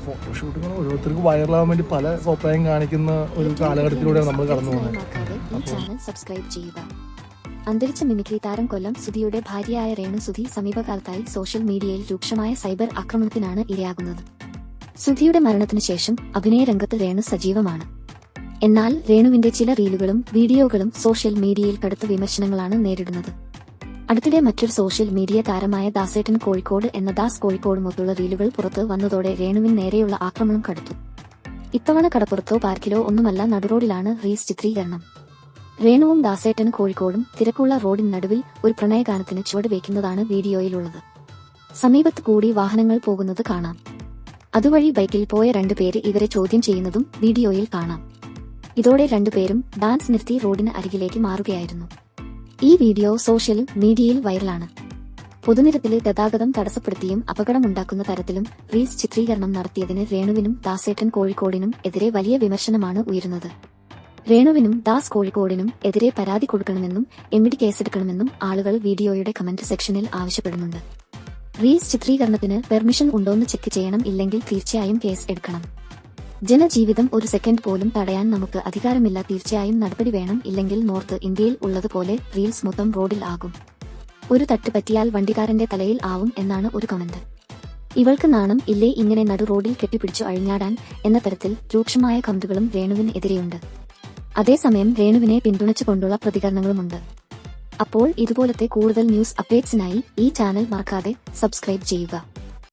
ഫോട്ടോഷൂട്ടുകൾ ഓരോരുത്തർക്ക് വൈറലാകാൻ വേണ്ടി പല കോപ്രായം കാണിക്കുന്ന ഒരു കാലഘട്ടത്തിലൂടെയാണ് നമ്മൾ കടന്നു പോകുന്നത്. ഈ ചാനൽ സബ്സ്ക്രൈബ് ചെയ്യുക. അന്തരിച്ച മിമിക്രി താരം കൊല്ലം സുധിയുടെ ഭാര്യയായ രേണു സുധി സമീപകാലത്തായി സോഷ്യൽ മീഡിയയിൽ രൂക്ഷമായ സൈബർ ആക്രമണത്തിനാണ് ഇരയാകുന്നത്. സുധിയുടെ മരണത്തിനു ശേഷം അഭിനയ രംഗത്ത് രേണു സജീവമാണ്. എന്നാൽ രേണുവിന്റെ ചില റീലുകളും വീഡിയോകളും സോഷ്യൽ മീഡിയയിൽ കടുത്ത വിമർശനങ്ങളാണ് നേരിടുന്നത്. അടുത്തിടെ മറ്റൊരു സോഷ്യൽ മീഡിയ താരമായ ദാസേട്ടൻ കോഴിക്കോട് എന്ന ദാസ് കോഴിക്കോടുമൊത്തുള്ള റീലുകൾ പുറത്ത് വന്നതോടെ രേണുവിന് നേരെയുള്ള ആക്രമണം കടുത്തു. ഇത്തവണ കടപ്പുറത്തോ പാർക്കിലോ ഒന്നുമല്ല, നടുറോഡിലാണ് റീൽസ് ചിത്രീകരണം. രേണുവും ദാസേട്ടൻ കോഴിക്കോടും തിരക്കുള്ള റോഡിന് നടുവിൽ ഒരു പ്രണയഗാനത്തിന് ചുവട് വയ്ക്കുന്നതാണ് വീഡിയോയിലുള്ളത്. സമീപത്ത് കൂടി വാഹനങ്ങൾ പോകുന്നത് കാണാം. അതുവഴി ബൈക്കിൽ പോയ രണ്ടുപേര് ഇവരെ ചോദ്യം ചെയ്യുന്നതും വീഡിയോയിൽ കാണാം. ഇതോടെ രണ്ടുപേരും ഡാൻസ് നിർത്തി റോഡിന് അരികിലേക്ക് മാറുകയായിരുന്നു. ഈ വീഡിയോ സോഷ്യൽ മീഡിയയിൽ വൈറലാണ്. പൊതുനിരത്തിലെ ഗതാഗതം തടസ്സപ്പെടുത്തിയും അപകടമുണ്ടാക്കുന്ന തരത്തിലും റീൽസ് ചിത്രീകരണം നടത്തിയതിന് രേണുവിനും ദാസേട്ടൻ കോഴിക്കോടിനും എതിരെ വലിയ വിമർശനമാണ് ഉയരുന്നത്. രേണുവിനും ദാസ് കോഴിക്കോടിനും എതിരെ പരാതി കൊടുക്കണമെന്നും എംഡി കേസെടുക്കണമെന്നും ആളുകൾ വീഡിയോയുടെ കമന്റ് സെക്ഷനിൽ ആവശ്യപ്പെടുന്നുണ്ട്. റീൽസ് ചിത്രീകരണത്തിന് പെർമിഷൻ ഉണ്ടോന്ന് ചെക്ക് ചെയ്യണം, ഇല്ലെങ്കിൽ തീർച്ചയായും കേസ് എടുക്കണം. ജനജീവിതം ഒരു സെക്കൻഡ് പോലും തടയാൻ നമുക്ക് അധികാരമില്ല, തീർച്ചയായും നടപടി വേണം, ഇല്ലെങ്കിൽ നോർത്ത് ഇന്ത്യയിൽ ഉള്ളതുപോലെ റീൽസ് മൊത്തം റോഡിൽ ആകും. ഒരു തട്ട് പറ്റിയാൽ വണ്ടിക്കാരന്റെ തലയിൽ ആവും എന്നാണ് ഒരു കമന്റ്. ഇവൾക്ക് നാണം ഇല്ലേ ഇങ്ങനെ നടു റോഡിൽ കെട്ടിപ്പിടിച്ചു അഴിഞ്ഞാടാൻ എന്ന തരത്തിൽ രൂക്ഷമായ കമന്റുകളും രേണുവിന് എതിരെയുണ്ട്. അതേസമയം രേണുവിനെ പിന്തുണച്ചുകൊണ്ടുള്ള പ്രതികരണങ്ങളുമുണ്ട്. അപ്പോൾ ഇതുപോലത്തെ കൂടുതൽ ന്യൂസ് അപ്ഡേറ്റ്സിനായി ഈ ചാനൽ മറക്കാതെ സബ്സ്ക്രൈബ് ചെയ്യുക.